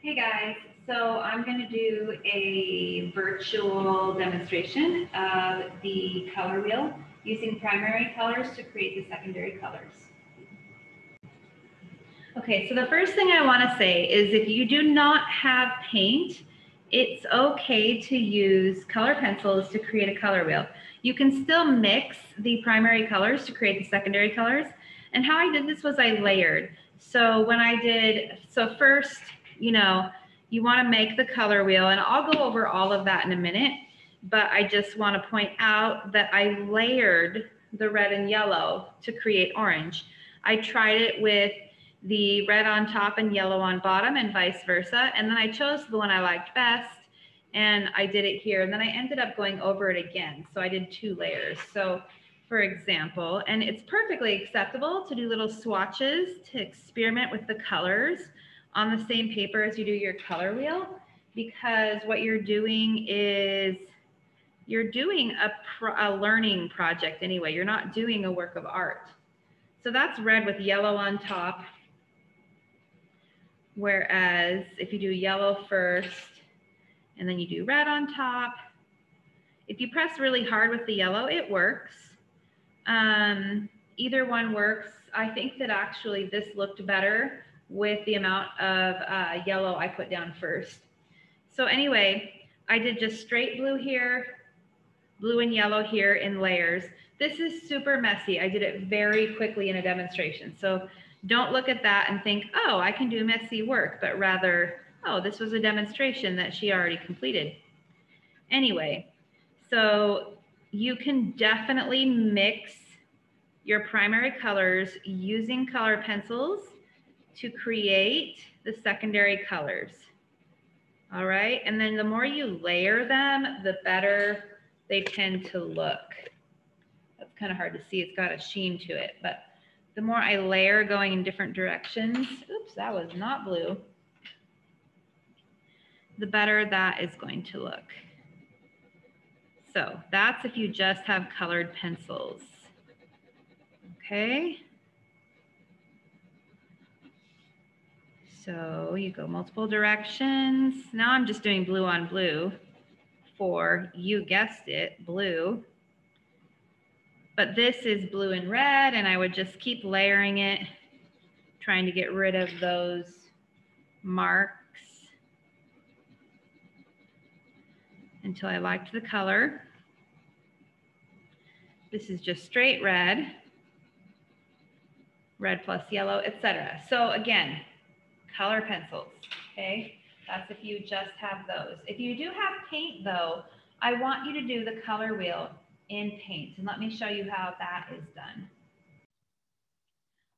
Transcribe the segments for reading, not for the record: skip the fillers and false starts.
Hey guys, so I'm going to do a virtual demonstration of the color wheel using primary colors to create the secondary colors. Okay, so the first thing I want to say is if you do not have paint, it's okay to use color pencils to create a color wheel. You can still mix the primary colors to create the secondary colors. And how I did this was I layered. So first, you want to make the color wheel, and I'll go over all of that in a minute, but I just want to point out that I layered the red and yellow to create orange. I tried it with the red on top and yellow on bottom and vice versa, and then I chose the one I liked best and I did it here, and then I ended up going over it again. So I did 2 layers. So for example, and it's perfectly acceptable to do little swatches to experiment with the colors on the same paper as you do your color wheel, because what you're doing is you're doing a learning project anyway. You're not doing a work of art. So that's red with yellow on top. Whereas if you do yellow first and then you do red on top, if you press really hard with the yellow, it works. Either one works. I think that actually this looked better with the amount of yellow I put down first. So anyway, I did just straight blue here, blue and yellow here in layers. This is super messy. I did it very quickly in a demonstration. So don't look at that and think, oh, I can do messy work, but rather, oh, this was a demonstration that she already completed. Anyway, so you can definitely mix your primary colors using color pencils to create the secondary colors. All right, and then the more you layer them, the better they tend to look. That's kind of hard to see, it's got a sheen to it, but the more I layer going in different directions, oops, that was not blue, the better that is going to look. So that's if you just have colored pencils. Okay. So you go multiple directions. Now I'm just doing blue on blue for, you guessed it, blue. But this is blue and red, and I would just keep layering it, trying to get rid of those marks until I liked the color. This is just straight red, red plus yellow, etc. So again, color pencils, okay? That's if you just have those. If you do have paint though, I want you to do the color wheel in paint, and let me show you how that is done.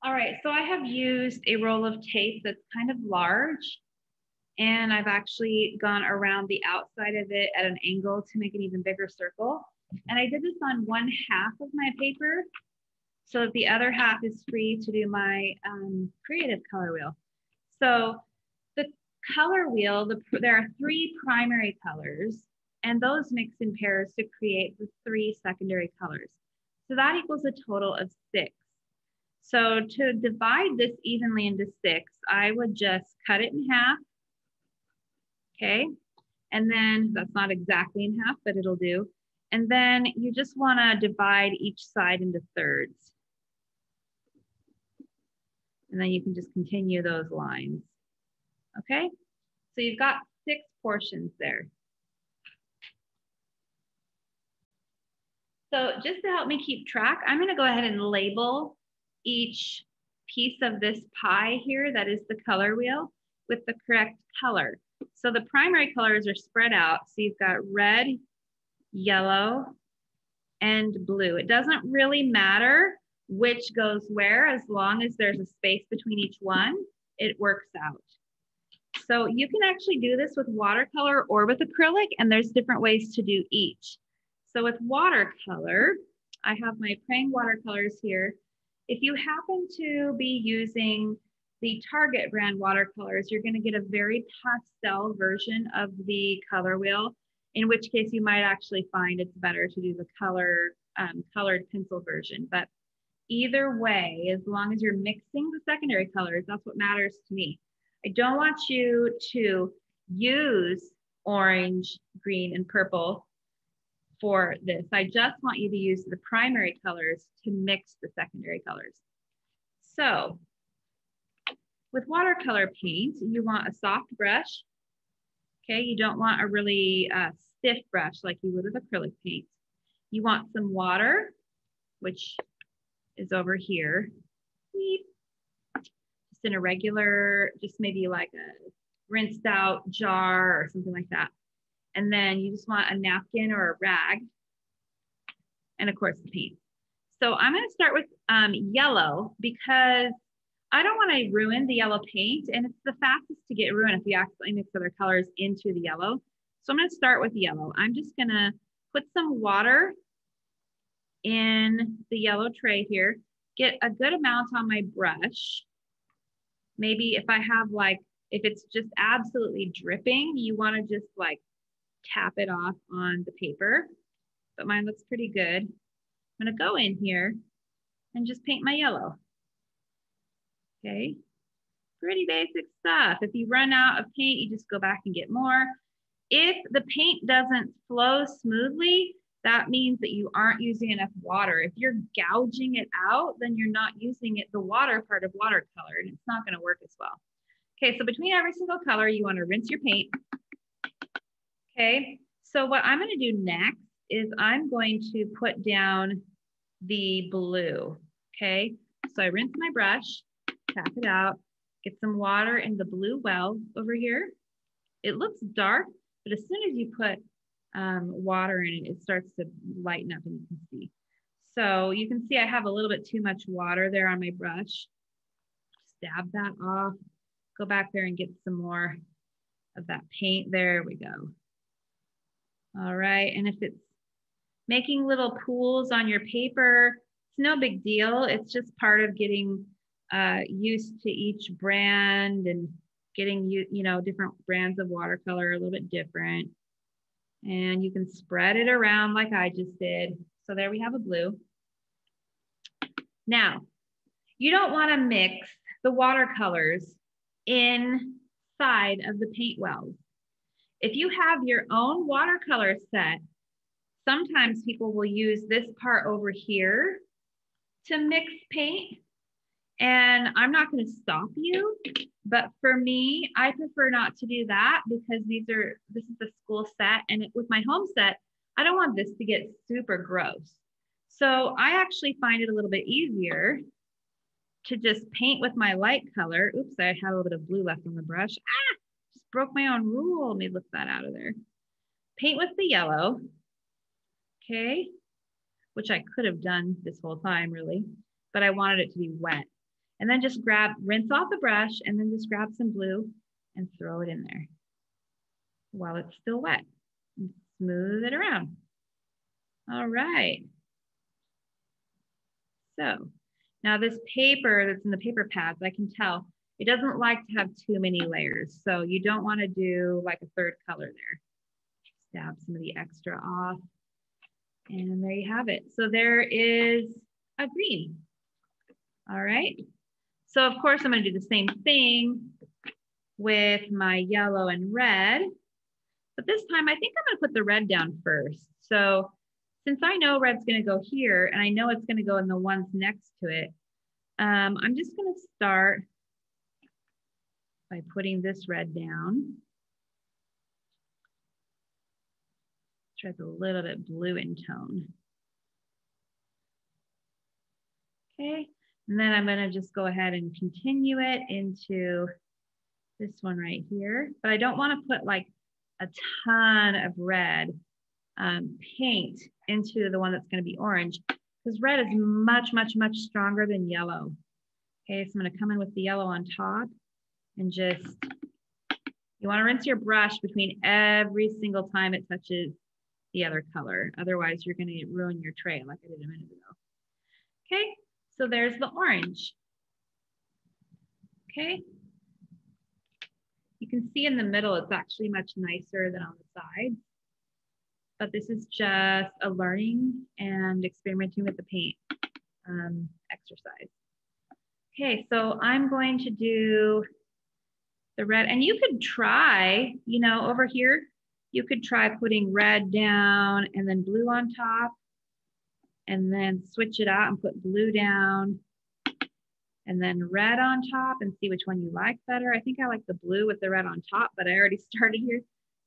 All right, so I have used a roll of tape that's kind of large, and I've actually gone around the outside of it at an angle to make an even bigger circle. And I did this on 1/2 of my paper, so that the other half is free to do my creative color wheel. So the color wheel, there are 3 primary colors, and those mix in pairs to create the 3 secondary colors. So that equals a total of 6. So to divide this evenly into 6, I would just cut it in half, okay? And then that's not exactly in half, but it'll do. And then you just wanna divide each side into thirds. And then you can just continue those lines, okay? So you've got 6 portions there. So just to help me keep track, I'm gonna go ahead and label each piece of this pie here, that is the color wheel, with the correct color. So the primary colors are spread out. So you've got red, yellow, and blue. It doesn't really matter which goes where, as long as there's a space between each one, it works out. So you can actually do this with watercolor or with acrylic, and there's different ways to do each. So with watercolor, I have my Prang watercolors here. If you happen to be using the Target brand watercolors, you're going to get a very pastel version of the color wheel, in which case you might actually find it's better to do the colored pencil version. But either way, as long as you're mixing the secondary colors, that's what matters to me. I don't want you to use orange, green, and purple for this. I just want you to use the primary colors to mix the secondary colors. So with watercolor paint, you want a soft brush. Okay, you don't want a really stiff brush like you would with acrylic paint. You want some water, which is over here. Just in a regular, just maybe like a rinsed out jar or something like that. And then you just want a napkin or a rag. And of course the paint. So I'm gonna start with yellow because I don't want to ruin the yellow paint, and it's the fastest to get ruined if you accidentally mix other colors into the yellow. So I'm going to start with yellow. I'm just going to put some water in the yellow tray here, get a good amount on my brush. Maybe if I have like, if it's just absolutely dripping, you want to just like tap it off on the paper, but mine looks pretty good. I'm going to go in here and just paint my yellow. Okay, pretty basic stuff. If you run out of paint, you just go back and get more. If the paint doesn't flow smoothly, that means that you aren't using enough water. If you're gouging it out, then you're not using it, the water part of watercolor, and it's not gonna work as well. Okay, so between every single color, you wanna rinse your paint. Okay, so what I'm gonna do next is I'm going to put down the blue, okay? So I rinse my brush, tap it out, get some water in the blue well over here. It looks dark, but as soon as you put water in it, it starts to lighten up and you can see. So you can see I have a little bit too much water there on my brush. Dab that off, go back there and get some more of that paint. There we go. All right, and if it's making little pools on your paper, it's no big deal. It's just part of getting used to each brand and getting you know different brands of watercolor are a little bit different. And you can spread it around like I just did. So there we have a blue. Now, you don't want to mix the watercolors inside of the paint wells. If you have your own watercolor set, sometimes people will use this part over here to mix paint. And I'm not going to stop you, but for me, I prefer not to do that because this is the school set, and with my home set, I don't want this to get super gross. So I actually find it a little bit easier to just paint with my light color. Oops, I had a little bit of blue left on the brush. Ah, just broke my own rule. Let me lift that out of there. Paint with the yellow, okay, which I could have done this whole time really, but I wanted it to be wet. And then just rinse off the brush and then just grab some blue and throw it in there while it's still wet. And smooth it around. All right. So now this paper that's in the paper pads, I can tell it doesn't like to have too many layers. So you don't want to do like a third color there. Just dab some of the extra off. And there you have it. So there is a green. All right. So of course I'm going to do the same thing with my yellow and red, but this time I think I'm going to put the red down first. So since I know red's going to go here and I know it's going to go in the ones next to it, I'm just going to start by putting this red down. Try a little bit blue in tone. Okay. And then I'm going to just go ahead and continue it into this one right here. But I don't want to put like a ton of red paint into the one that's going to be orange because red is much, much, much stronger than yellow. Okay, so I'm going to come in with the yellow on top and just, you want to rinse your brush between every single time it touches the other color. Otherwise, you're going to ruin your tray like I did a minute ago. Okay. So there's the orange. Okay. You can see in the middle, it's actually much nicer than on the sides. But this is just a learning and experimenting with the paint exercise. Okay, so I'm going to do the red. And you could try, you know, over here, you could try putting red down and then blue on top, and then switch it out and put blue down and then red on top and see which one you like better. I think I like the blue with the red on top, but I already started here.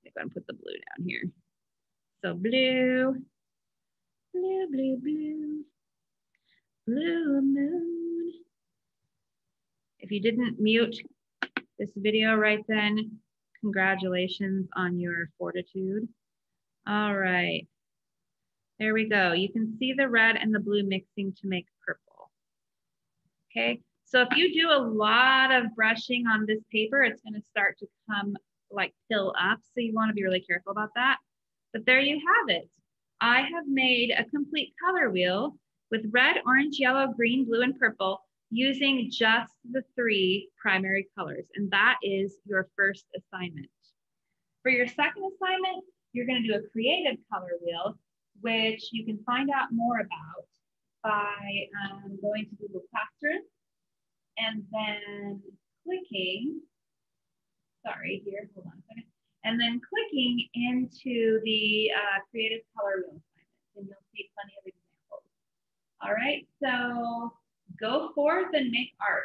I'm going to put the blue down here. So blue, blue, blue, blue, blue moon. If you didn't mute this video right then, congratulations on your fortitude. All right, there we go. You can see the red and the blue mixing to make purple. Okay, so if you do a lot of brushing on this paper, it's going to start to come like pill up. So you want to be really careful about that. But there you have it. I have made a complete color wheel with red, orange, yellow, green, blue, and purple using just the 3 primary colors. And that is your first assignment. For your second assignment, you're going to do a creative color wheel, which you can find out more about by going to Google Classroom and then clicking, sorry, here, hold on a second, and then clicking into the creative color wheel assignment, and you'll see plenty of examples. All right, so go forth and make art.